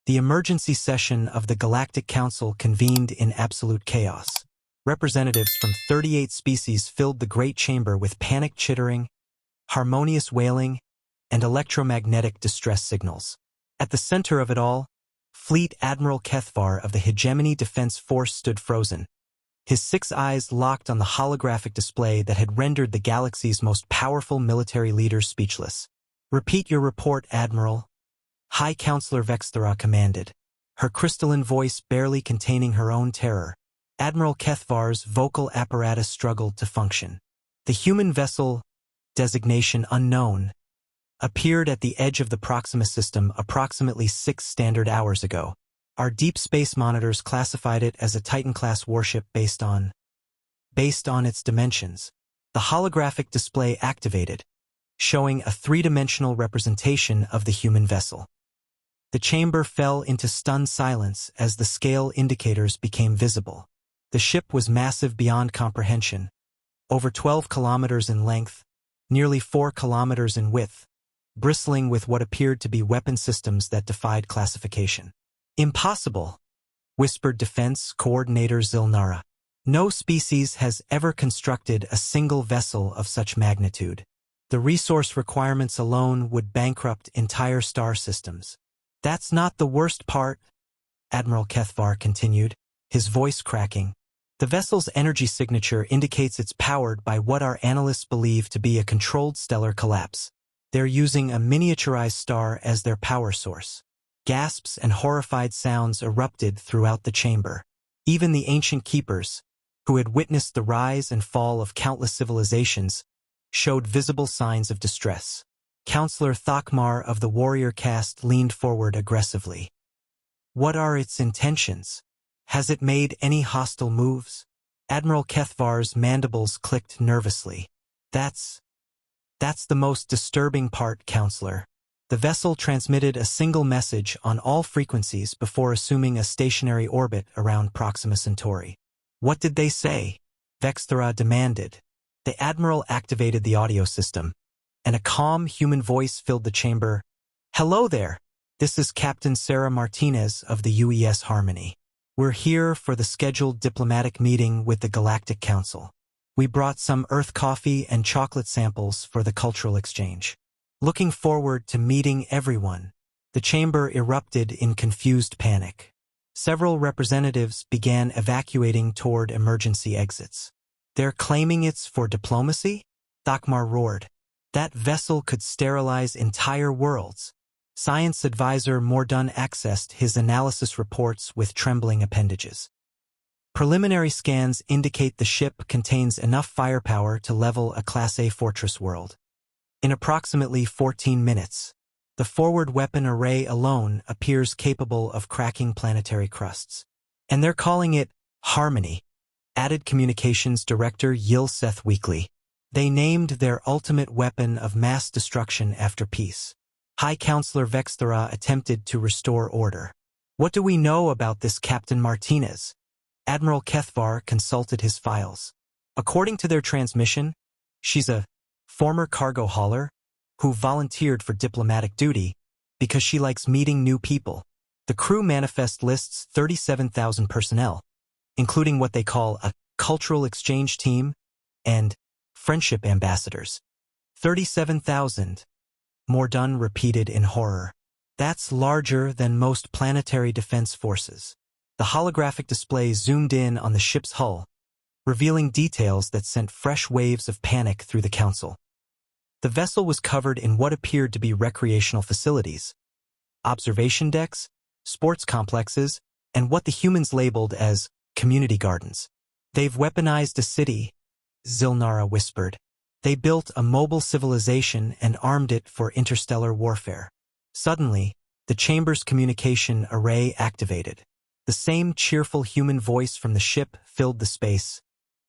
The emergency session of the Galactic Council convened in absolute chaos. Representatives from 38 species filled the great chamber with panic chittering, harmonious wailing, and electromagnetic distress signals. At the center of it all, Fleet Admiral Kethvar of the Hegemony Defense Force stood frozen, his 6 eyes locked on the holographic display that had rendered the galaxy's most powerful military leaders speechless. "Repeat your report, Admiral," High Counselor Vexthera commanded, her crystalline voice barely containing her own terror. Admiral Kethvar's vocal apparatus struggled to function. The human vessel, designation unknown, appeared at the edge of the Proxima system approximately 6 standard hours ago. Our deep space monitors classified it as a Titan-class warship based on its dimensions. The holographic display activated, showing a 3-dimensional representation of the human vessel. The chamber fell into stunned silence as the scale indicators became visible. The ship was massive beyond comprehension, over 12 kilometers in length, nearly 4 kilometers in width, bristling with what appeared to be weapon systems that defied classification. "Impossible," whispered Defense Coordinator Zilnara. "No species has ever constructed a single vessel of such magnitude. The resource requirements alone would bankrupt entire star systems." "That's not the worst part," Admiral Kethvar continued, his voice cracking. "The vessel's energy signature indicates it's powered by what our analysts believe to be a controlled stellar collapse. They're using a miniaturized star as their power source." Gasps and horrified sounds erupted throughout the chamber. Even the ancient keepers, who had witnessed the rise and fall of countless civilizations, showed visible signs of distress. Counselor Thakmar of the warrior caste leaned forward aggressively. "What are its intentions? Has it made any hostile moves?" Admiral Kethvar's mandibles clicked nervously. That's the most disturbing part, Counselor. The vessel transmitted a single message on all frequencies before assuming a stationary orbit around Proxima Centauri. "What did they say?" Vexthera demanded. The Admiral activated the audio system, and a calm human voice filled the chamber. "Hello there. This is Captain Sarah Martinez of the UES Harmony. We're here for the scheduled diplomatic meeting with the Galactic Council. We brought some Earth coffee and chocolate samples for the cultural exchange. Looking forward to meeting everyone." The chamber erupted in confused panic. Several representatives began evacuating toward emergency exits. "They're claiming it's for diplomacy?" Thakmar roared. "That vessel could sterilize entire worlds." Science advisor Mordun accessed his analysis reports with trembling appendages. "Preliminary scans indicate the ship contains enough firepower to level a Class A fortress world. In approximately 14 minutes, the forward weapon array alone appears capable of cracking planetary crusts. And they're calling it Harmony," added Communications Director Yilseth Weekly. "They named their ultimate weapon of mass destruction after peace." High Counselor Vexthera attempted to restore order. "What do we know about this Captain Martinez?" Admiral Kethvar consulted his files. "According to their transmission, she's a former cargo hauler who volunteered for diplomatic duty because she likes meeting new people. The crew manifest lists 37,000 personnel, including what they call a cultural exchange team and friendship ambassadors." 37,000, Mordun repeated in horror. "That's larger than most planetary defense forces." The holographic display zoomed in on the ship's hull, revealing details that sent fresh waves of panic through the council. The vessel was covered in what appeared to be recreational facilities, observation decks, sports complexes, and what the humans labeled as community gardens. "They've weaponized a city," Zilnara whispered. "They built a mobile civilization and armed it for interstellar warfare." Suddenly, the chamber's communication array activated. The same cheerful human voice from the ship filled the space.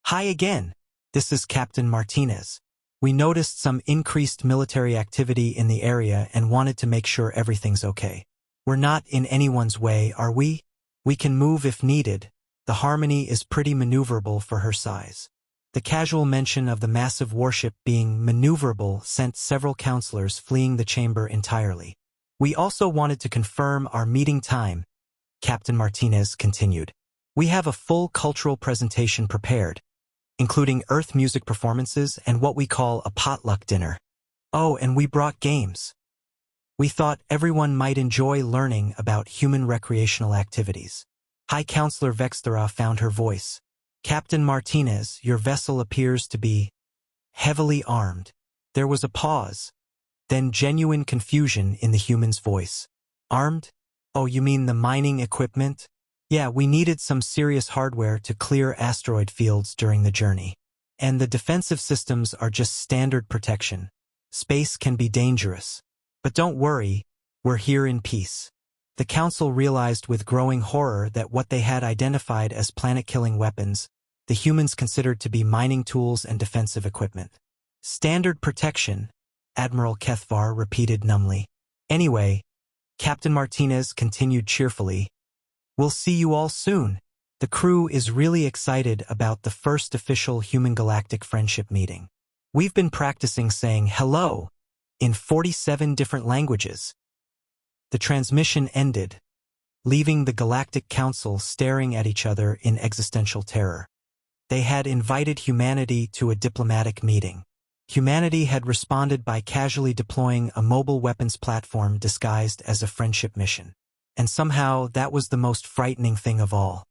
"Hi again. This is Captain Martinez. We noticed some increased military activity in the area and wanted to make sure everything's okay. We're not in anyone's way, are we? We can move if needed. The Harmony is pretty maneuverable for her size." The casual mention of the massive warship being maneuverable sent several counselors fleeing the chamber entirely. We also wanted to confirm our meeting time, Captain Martinez continued. We have a full cultural presentation prepared, including Earth music performances and what we call a potluck dinner. Oh, and we brought games. We thought everyone might enjoy learning about human recreational activities. High Counselor Vexthera found her voice. Captain Martinez, your vessel appears to be heavily armed. There was a pause, then genuine confusion in the human's voice. Armed? Oh, you mean the mining equipment? Yeah, we needed some serious hardware to clear asteroid fields during the journey. And the defensive systems are just standard protection. Space can be dangerous. But don't worry, we're here in peace. The Council realized with growing horror that what they had identified as planet-killing weapons, the humans considered to be mining tools and defensive equipment. Standard protection, Admiral Kethvar repeated numbly. Anyway, Captain Martinez continued cheerfully, we'll see you all soon. The crew is really excited about the first official human-galactic friendship meeting. We've been practicing saying hello in 47 different languages. The transmission ended, leaving the Galactic Council staring at each other in existential terror. They had invited humanity to a diplomatic meeting. Humanity had responded by casually deploying a mobile weapons platform disguised as a friendship mission. And somehow that was the most frightening thing of all.